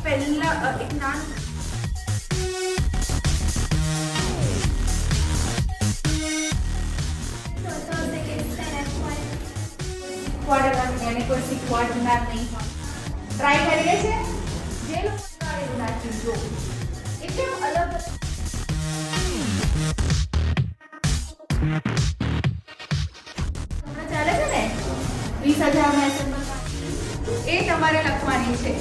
પહેલા એક નાનું એને કોઈ શીખવાડનાર નહીં હોય. ટ્રાય કરીએ છે જે લોકો એવું નાખ્યું જો એટલે અલગ હમણાં ચાલે છે ને 20,000 મેસેજ એ તમારે લખવાની છે.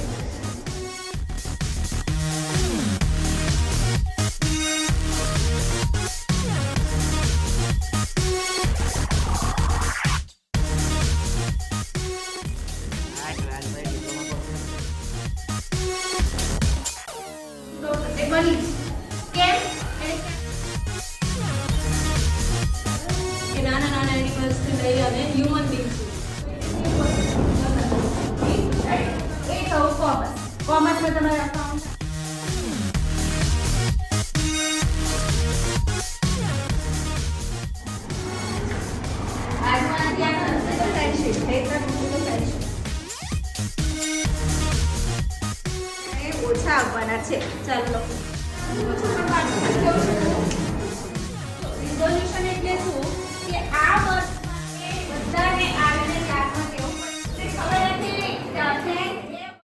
બની કેમ કે નાના નાના એનિમલ્સ થી લઈ અને હ્યુમન બીંગ્સ એ કહું કોમર્સમાં તમારે અકાઉન્ટ આજમાં ત્યાં તો કરીશું ઓછા આવવાના છે. ચાલો રિઝોલ્યુશન એટલે શું કે આ વર્ષમાં બધાને આવીને ક્લાસમાં